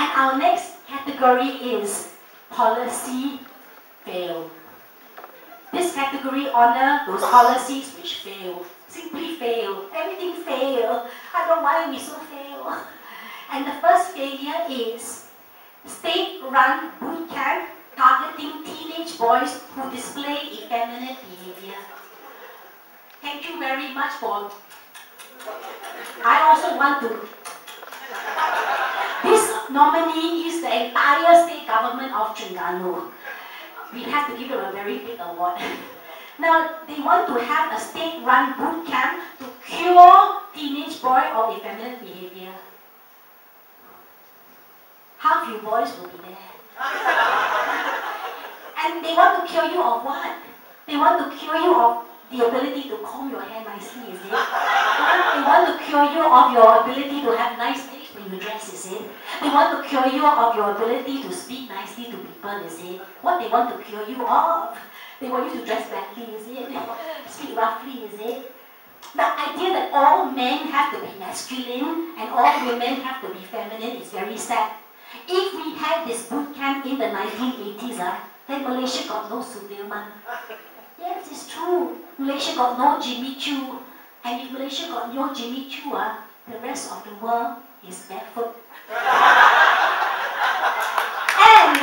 And our next category is policy fail. This category honor those policies which fail, simply fail, everything fail. I don't know why we so fail. And the first failure is state-run boot camp targeting teenage boys who display effeminate behavior. Thank you very much for... I also want to... This nominee is the entire state government of Terengganu. We have to give them a very big award. Now, they want to have a state-run boot camp to cure teenage boy of effeminate behavior. Half you boys will be there. And they want to cure you of what? They want to cure you of the ability to comb your hair nicely, is it? They want to cure you of your ability to have nice things when you dress, is it? They want to cure you of your ability to speak nicely to people, is it? What they want to cure you of? They want you to dress badly, is it? Speak roughly, is it? The idea that all men have to be masculine and all women have to be feminine is very sad. If we had this boot camp in the 1980s, then Malaysia got no Sudirman. Yes, it's true. Malaysia got no Jimmy Choo. And if Malaysia got no Jimmy Choo, the rest of the world is barefoot. And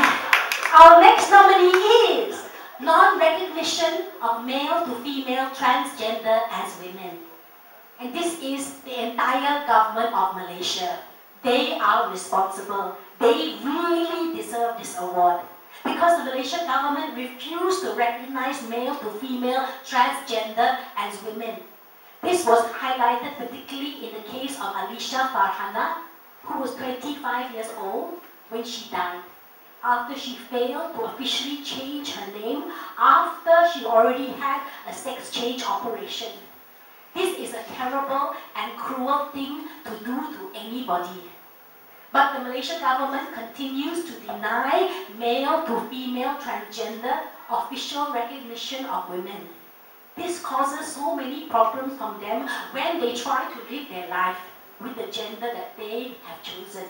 our next nominee is non-recognition of male to female transgender as women. And this is the entire government of Malaysia. They are responsible. They really deserve this award. Because the Malaysian government refused to recognize male to female transgender as women. This was highlighted particularly in the case of Alicia Farhana, who was 25 years old when she died, after she failed to officially change her name after she already had a sex change operation. This is a terrible and cruel thing to do to anybody. But the Malaysian government continues to deny male to female transgender official recognition of women. This causes so many problems from them when they try to live their life with the gender that they have chosen.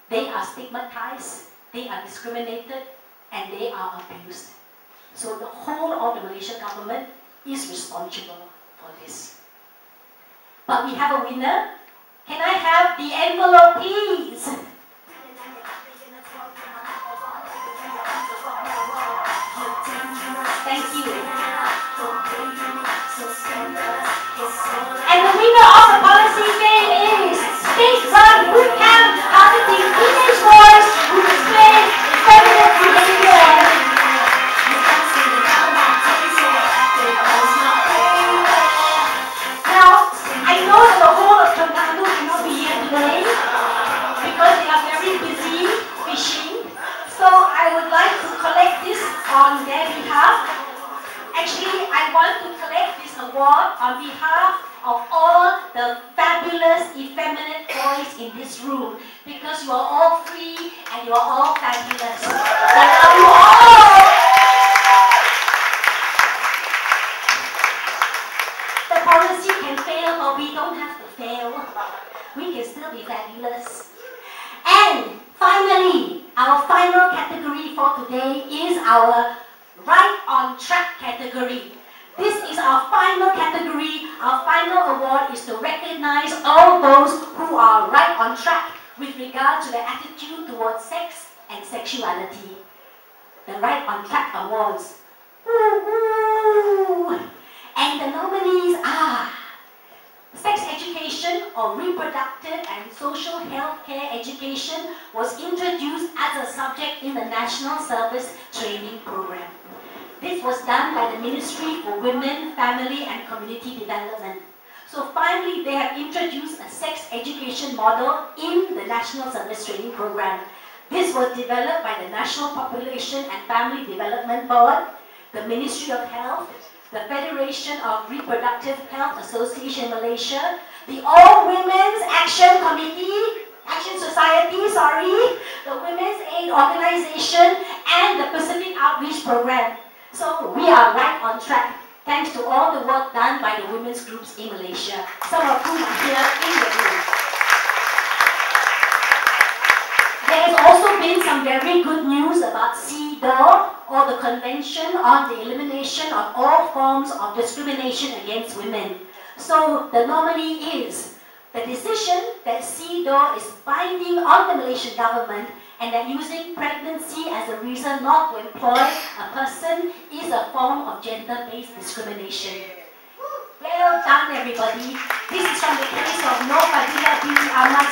They are stigmatized, they are discriminated, and they are abused. So the whole of the Malaysian government is responsible for this. But we have a winner. Can I have the envelope, please? Thank you. And the winner of the policy fail is state-run boot camp targeting teenage boys who display effeminate behavior. Now, I know that the whole of Terengganu cannot be here today because they are very busy fishing. So I would like to collect this on their behalf. Actually, I want to collect this award on behalf of all the fabulous, effeminate boys in this room because you are all free and you are all fabulous. I love you all! The policy can fail, but we don't have to fail. We can still be fabulous. And finally, our final category for today is our Right on Track category. This is our final category. Our final award is to recognize all those who are right on track with regard to their attitude towards sex and sexuality. The Right on Track Awards. Woo-hoo! And the nominees are sex education or reproductive and social health care education was introduced as a subject in the National Service Training Program. This was done by the Ministry for Women, Family and Community Development. So finally, they have introduced a sex education model in the National Service Training Program. This was developed by the National Population and Family Development Board, the Ministry of Health, the Federation of Reproductive Health Association Malaysia, the All Women's Action Society, the Women's Aid Organization, and the Pacific Outreach Program. So we are right on track, thanks to all the work done by the women's groups in Malaysia, some of whom are here in the room. There is also very good news about CEDAW, or the Convention on the Elimination of All Forms of Discrimination Against Women. So the nominee is the decision that CEDAW is binding on the Malaysian government, and that using pregnancy as a reason not to employ a person is a form of gender-based discrimination. Well done, everybody. This is from the case of Nur Fadilah binti Ahmad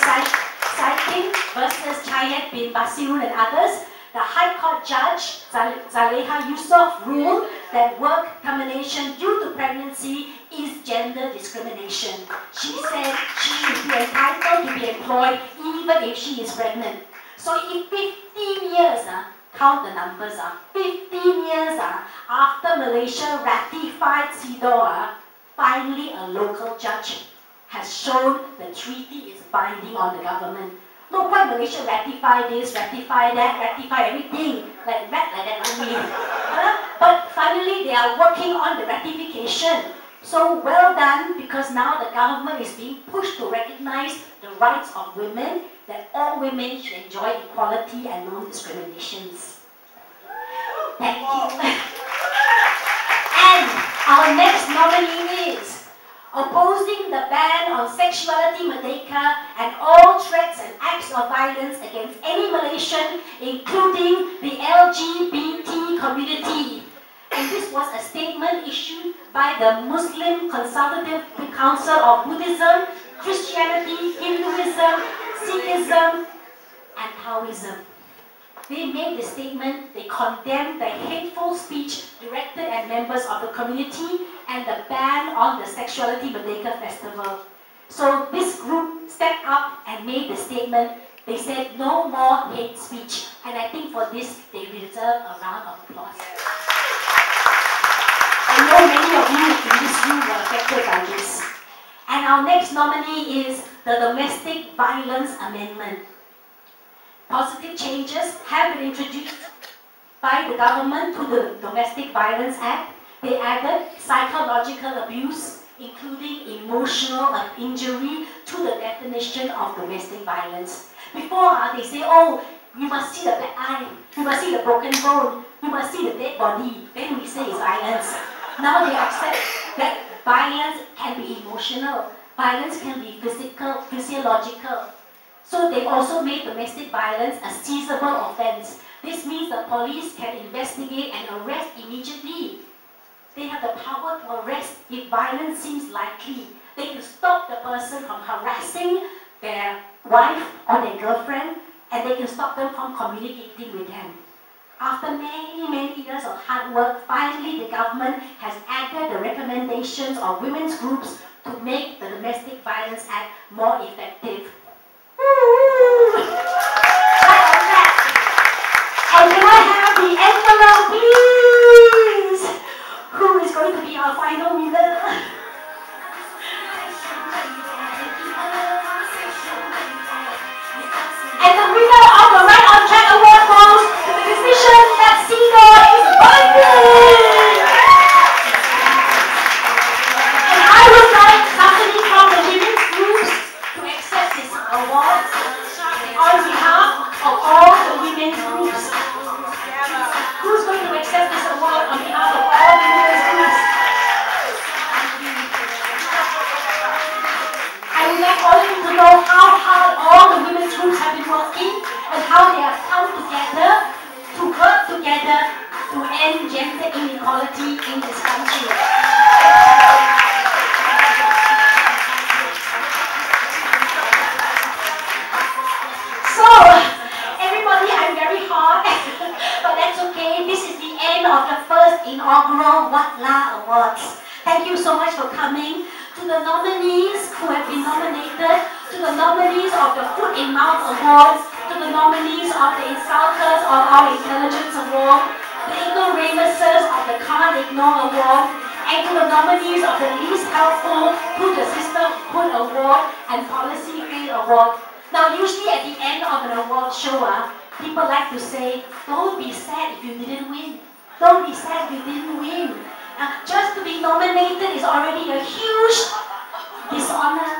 Saikin versus Chayat bin Basirul and others. The High Court Judge, Zaleha Yusof, ruled that work termination due to pregnancy is gender discrimination. She said she should be entitled to be employed even if she is pregnant. So if 15 years, count the numbers, 15 years after Malaysia ratified CEDAW, finally a local judge has shown the treaty is binding on the government. No point Malaysia ratify this, ratify that, ratify everything, like that only. But finally they are working on the ratification. So well done, because now the government is being pushed to recognize the rights of women, that all women should enjoy equality and non-discriminations. Thank you. And our next nominee is opposing the ban on sexuality Merdeka and all threats and acts of violence against any Malaysian, including the LGBT community. And this was a statement issued by the Muslim Consultative Council of Buddhism, Christianity, Hinduism, Sikhism, and Taoism. They made the statement, they condemned the hateful speech directed at members of the community and the ban on the Sexuality Merdeka Festival. So this group stepped up and made the statement. They said no more hate speech. And I think for this, they deserve a round of applause. I know many of you in this room were affected by this. And our next nominee is the Domestic Violence Amendment. Positive changes have been introduced by the government to the Domestic Violence Act. They added psychological abuse, including emotional injury, to the definition of domestic violence. Before, they say, oh, you must see the black eye, you must see the broken bone, you must see the dead body, then we say it's violence. Now they accept that violence can be emotional, violence can be physical, physiological. So they also made domestic violence a seizable offense. This means the police can investigate and arrest immediately. They have the power to arrest if violence seems likely. They can stop the person from harassing their wife or their girlfriend, and they can stop them from communicating with them. After many years of hard work, finally the government has added the recommendations of women's groups to make the Domestic Violence Act more effective. And can I have the envelope, please? Who is going to be our final winner? And the winner of the Right on Track Award goes to the decision that CEDAW is binding. And I would like somebody from the women's groups to accept this award on behalf of all the women's groups. Who's going to accept this award on behalf of all the women's groups? I would like all of you to know how hard all the women's groups have been working and how they have come together to work together to end gender inequality in this country. So, everybody, I'm very hot, but that's okay. This is the end of the first inaugural Wat Lah Awards. Thank you so much for coming. To the nominees who have been nominated, to the nominees of the Foot in Mouth Awards, to the nominees of the Insulters of Our Intelligence Award, the Ignoramuses of the Can't Ignore Award, and to the nominees of the Least Helpful to the Sisterhood Award and Policy Fail Award. Now, usually at the end of an award show, people like to say, don't be sad if you didn't win. Don't be sad if you didn't win. Just to be nominated is already a huge dishonor.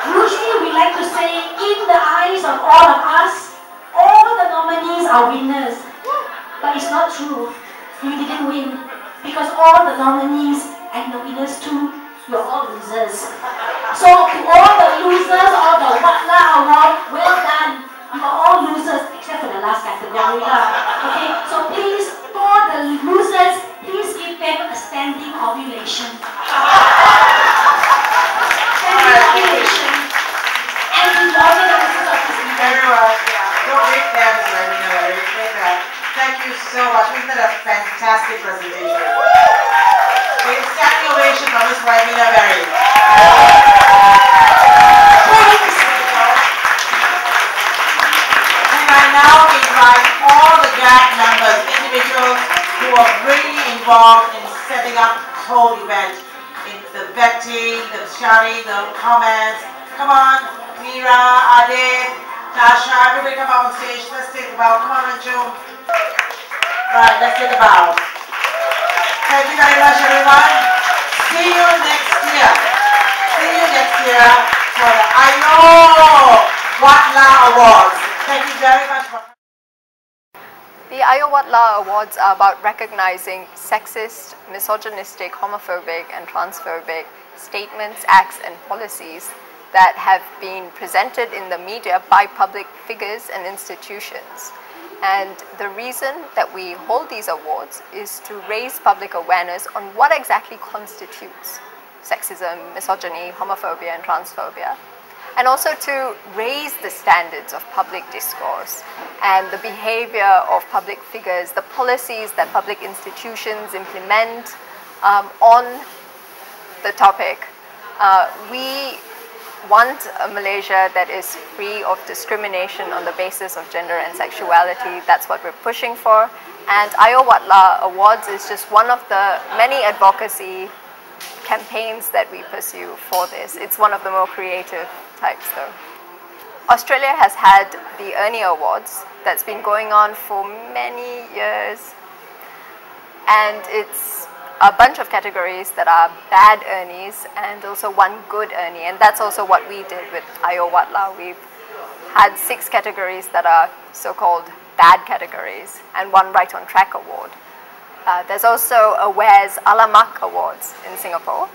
Usually we like to say, in the eyes of all of us, all the nominees nominees are winners. But it's not true. You didn't win. Because all the nominees and the winners too, you're all losers. So to all the losers, all the Wat Lah award, well done. You are all losers, except for the last category. Okay, so please, for the losers, please give them a standing ovulation. Standing ovulation. And to the organizers of this event. Everyone, don't rate them as Ribena Berry. Thank you so much. Wasn't that a fantastic presentation? Okay, standing ovation from Miss Ribena Berry. And I now invite all the GAG members, individuals who are really involved in setting up this whole event, in the vetting, the sharing, the comments. Come on, Mira, Adib, Tasha, everybody come up on stage. Let's take a bow. Come on, Ranju. Right, let's take a bow. Thank you very much, everyone. See you next year. See you next year for the Aiyoh Wat Lah Awards. Thank you very much for coming. The Aiyoh Wat Lah Awards are about recognizing sexist, misogynistic, homophobic and transphobic statements, acts and policies that have been presented in the media by public figures and institutions. And the reason that we hold these awards is to raise public awareness on what exactly constitutes sexism, misogyny, homophobia and transphobia, and also to raise the standards of public discourse and the behavior of public figures, the policies that public institutions implement on the topic. We want a Malaysia that is free of discrimination on the basis of gender and sexuality. That's what we're pushing for. And Aiyoh Wat Lah Awards is just one of the many advocacy campaigns that we pursue for this. It's one of the more creative types though. Australia has had the Ernie Awards that's been going on for many years. And it's a bunch of categories that are bad Ernies and also one good Ernie, and that's also what we did with Aiyoh Wat Lah. We've had 6 categories that are so-called bad categories and 1 Right on Track award. There's also a Where's Alamak Awards in Singapore,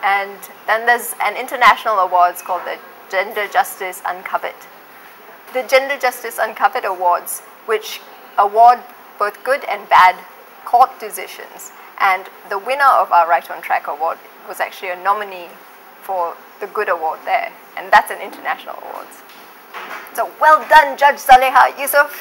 and then there's an international awards called the Gender Justice Uncovered. The Gender Justice Uncovered Awards, which award both good and bad court decisions. And the winner of our Right on Track award was actually a nominee for the Good Award there. And that's an international award. So well done, Judge Zaleha Yusuf.